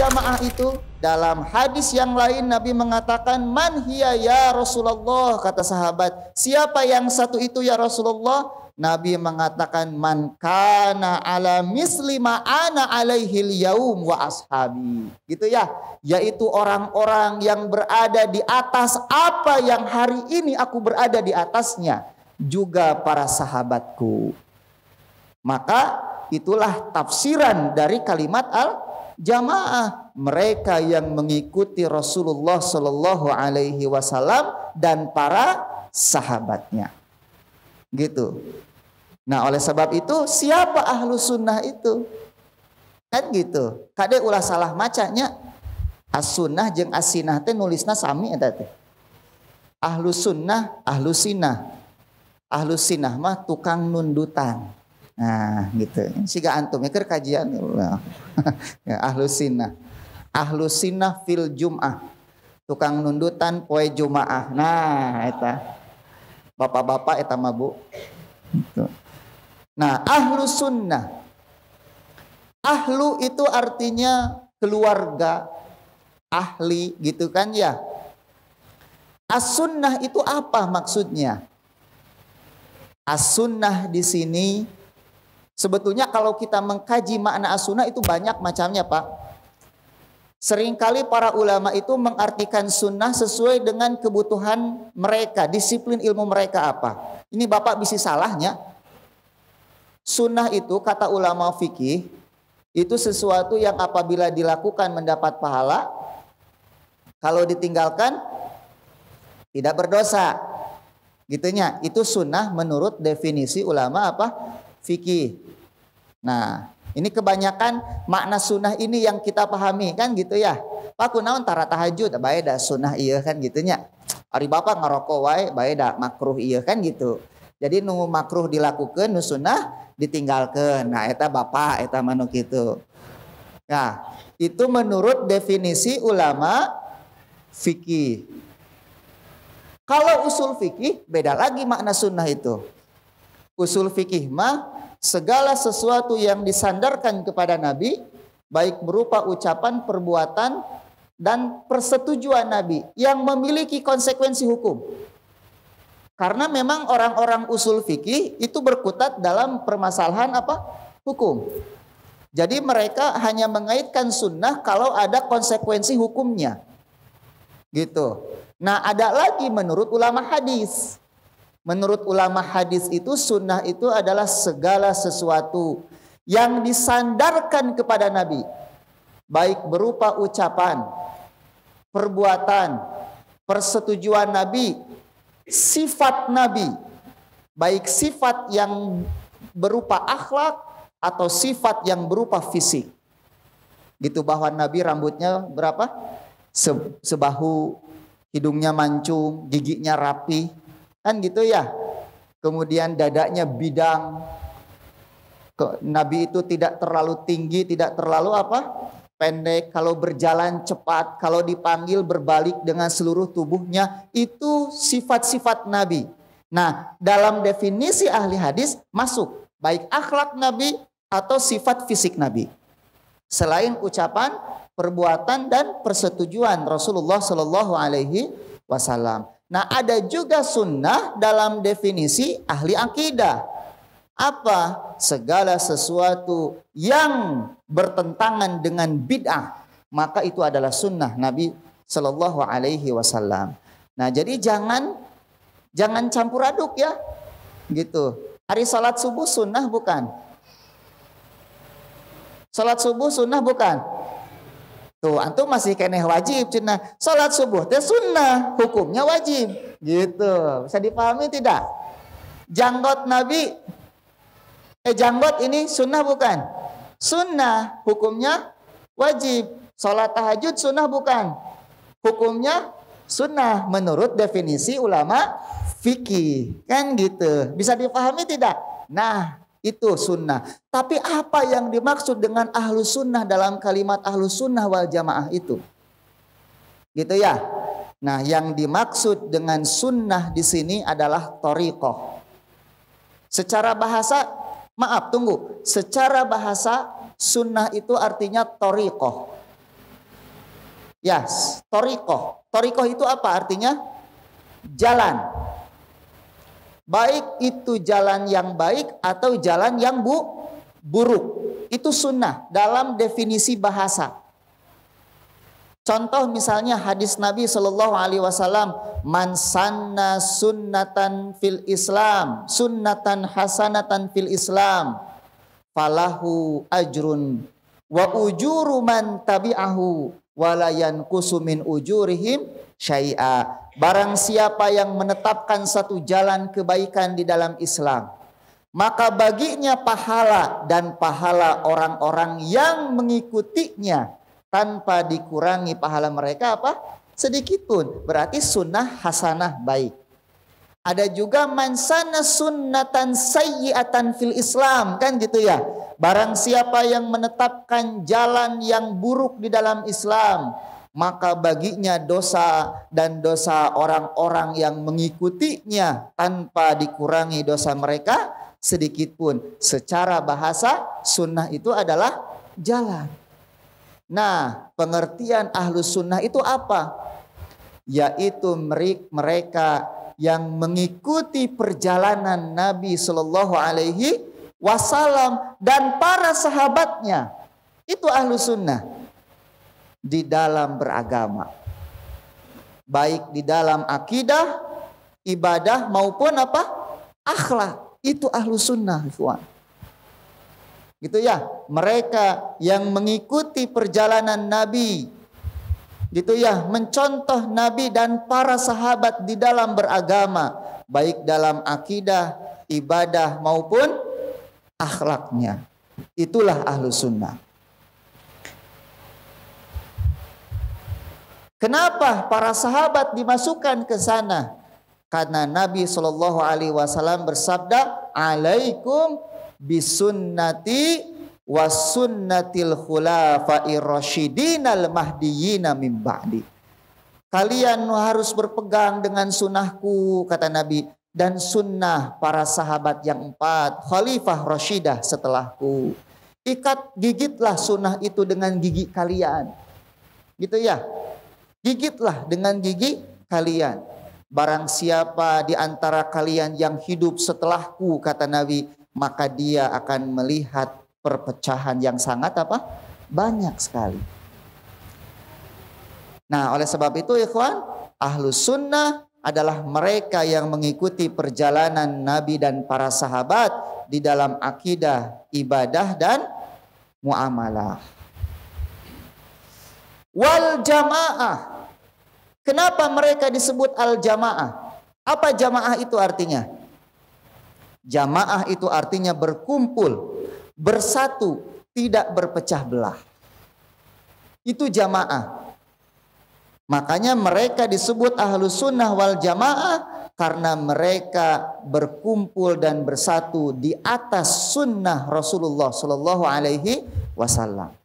jamaah itu? Dalam hadis yang lain Nabi mengatakan, man hiya ya Rasulullah, kata sahabat, siapa yang satu itu ya Rasulullah? Nabi mengatakan, man kana ala misli ma ana alaihil yaum wa ashabi. Gitu ya, yaitu orang-orang yang berada di atas apa yang hari ini aku berada di atasnya, juga para sahabatku. Maka itulah tafsiran dari kalimat al-jamaah, mereka yang mengikuti Rasulullah Shallallahu Alaihi Wasallam dan para sahabatnya. Gitu. Nah, oleh sebab itu siapa ahlu sunnah itu? Kan gitu. Kade ulah salah macanya. As-sunnah jeung as-sinah teh nulisna sami eta teh. Ahlu sunnah, ahlu sinah. Ahlu sinah mah tukang nundutan. Nah, gitu. Siga antum keur kajian ya, ahlu sinah. Ahlu sinah fil jum'ah. Tukang nundutan poe Jumaah. Nah, eta. Bapak-bapak eta mah Bu. Gitu. Nah, ahlu sunnah. Ahlu itu artinya keluarga, ahli gitu kan ya. As-sunnah itu apa maksudnya? As-sunnah di sini sebetulnya kalau kita mengkaji makna as-sunnah itu banyak macamnya Pak. Seringkali para ulama itu mengartikan sunnah sesuai dengan kebutuhan mereka, disiplin ilmu mereka apa. Ini Bapak bisa salahnya. Sunnah itu kata ulama fikih itu sesuatu yang apabila dilakukan mendapat pahala, kalau ditinggalkan tidak berdosa. Gitunya, itu sunnah menurut definisi ulama apa? Fikih. Nah, ini kebanyakan makna sunnah ini yang kita pahami kan gitu ya. Pak kunaon tara tahajud bae da sunnah ieu kan gitunya. Ari Bapak ngarokok wae bae da makruh ieu kan gitu. Jadi nu makruh dilakukeun, nu sunnah ditinggalkeun. Nah, eta Bapak eta manu kitu. Nah, itu menurut definisi ulama fikih. Kalau usul fikih beda lagi makna sunnah itu. Usul fikih mah segala sesuatu yang disandarkan kepada Nabi, baik berupa ucapan, perbuatan, dan persetujuan Nabi yang memiliki konsekuensi hukum. Karena memang orang-orang usul fikih itu berkutat dalam permasalahan apa? Hukum. Jadi mereka hanya mengaitkan sunnah kalau ada konsekuensi hukumnya. Gitu. Nah, ada lagi menurut ulama hadis. Menurut ulama hadis itu sunnah itu adalah segala sesuatu yang disandarkan kepada Nabi, baik berupa ucapan, perbuatan, persetujuan Nabi, sifat Nabi, baik sifat yang berupa akhlak atau sifat yang berupa fisik. Gitu, bahwa Nabi rambutnya berapa? Sebahu, hidungnya mancung, giginya rapi. Kan gitu ya. Kemudian dadanya bidang. Nabi itu tidak terlalu tinggi, tidak terlalu apa? Pendek. Kalau berjalan cepat, kalau dipanggil berbalik dengan seluruh tubuhnya. Itu sifat-sifat Nabi. Nah, dalam definisi ahli hadis masuk baik akhlak Nabi atau sifat fisik Nabi. Selain ucapan, perbuatan dan persetujuan Rasulullah Shallallahu Alaihi Wasallam. Nah, ada juga sunnah dalam definisi ahli akidah. Apa? Segala sesuatu yang bertentangan dengan bid'ah, maka itu adalah sunnah Nabi Shallallahu Alaihi Wasallam. Nah, jadi jangan campur aduk ya, gitu. Hari salat subuh sunnah bukan? Salat subuh sunnah bukan? Tuh, antum masih keneh wajib cenah. Salat subuh teh sunnah, hukumnya wajib. Gitu. Bisa dipahami tidak? Janggot Nabi janggot ini sunnah bukan? Sunnah, hukumnya wajib. Salat tahajud sunnah bukan? Hukumnya sunnah menurut definisi ulama fikih. Kan gitu. Bisa dipahami tidak? Nah, itu sunnah. Tapi apa yang dimaksud dengan ahlu sunnah dalam kalimat ahlu sunnah wal jamaah itu? Gitu ya. Nah, yang dimaksud dengan sunnah di sini adalah thoriqoh. Secara bahasa, maaf tunggu. Secara bahasa sunnah itu artinya thoriqoh. Yes, torikoh. Torikoh itu apa artinya? Jalan. Baik itu jalan yang baik atau jalan yang buruk. Itu sunnah dalam definisi bahasa. Contoh misalnya hadis Nabi Shallallahu Alaihi Wasallam, man sanna sunnatan fil Islam, sunnatan hasanatan fil Islam, falahu ajrun wa ujuru man tabi'ahu wala yanqusu min ujurihim syai'a. Barang siapa yang menetapkan satu jalan kebaikan di dalam Islam, maka baginya pahala dan pahala orang-orang yang mengikutinya tanpa dikurangi pahala mereka apa? Sedikit pun. Berarti sunnah hasanah baik. Ada juga man sana sunnatan sayyi'atan fil Islam, kan gitu ya. Barang siapa yang menetapkan jalan yang buruk di dalam Islam, maka baginya dosa dan dosa orang-orang yang mengikutinya tanpa dikurangi dosa mereka sedikit pun. Secara bahasa sunnah itu adalah jalan. Nah, pengertian ahlus sunnah itu apa? Yaitu mereka yang mengikuti perjalanan Nabi Shallallahu Alaihi Wasallam dan para sahabatnya. Itu ahlus sunnah di dalam beragama, baik di dalam akidah, ibadah maupun apa? Akhlak. Itu ahlus sunnah, ikhwan. Gitu ya, mereka yang mengikuti perjalanan Nabi, gitu ya, mencontoh Nabi dan para sahabat di dalam beragama, baik dalam akidah, ibadah maupun akhlaknya. Itulah ahlus sunnah. Kenapa para sahabat dimasukkan ke sana? Karena Nabi Shallallahu Alaihi Wasallam bersabda, alaikum bisunnati wasunnatil khulafa'ir rasyidinal mahdiyina min ba'di. Kalian harus berpegang dengan sunnahku, kata Nabi, dan sunnah para sahabat yang 4 khalifah rasyidah setelahku. Gigitlah sunnah itu dengan gigi kalian. Gitu ya. Gigitlah dengan gigi kalian. Barang siapa di antara kalian yang hidup setelahku, kata Nabi, maka dia akan melihat perpecahan yang sangat apa? Banyak sekali. Nah, oleh sebab itu ikhwan, ahlus sunnah adalah mereka yang mengikuti perjalanan Nabi dan para sahabat di dalam akidah, ibadah dan muamalah. Wal jamaah. Kenapa mereka disebut al-jamaah? Apa jamaah itu artinya? Jamaah itu artinya berkumpul, bersatu, tidak berpecah belah. Itu jamaah. Makanya mereka disebut ahlus sunnah wal jamaah karena mereka berkumpul dan bersatu di atas sunnah Rasulullah Sallallahu Alaihi Wasallam.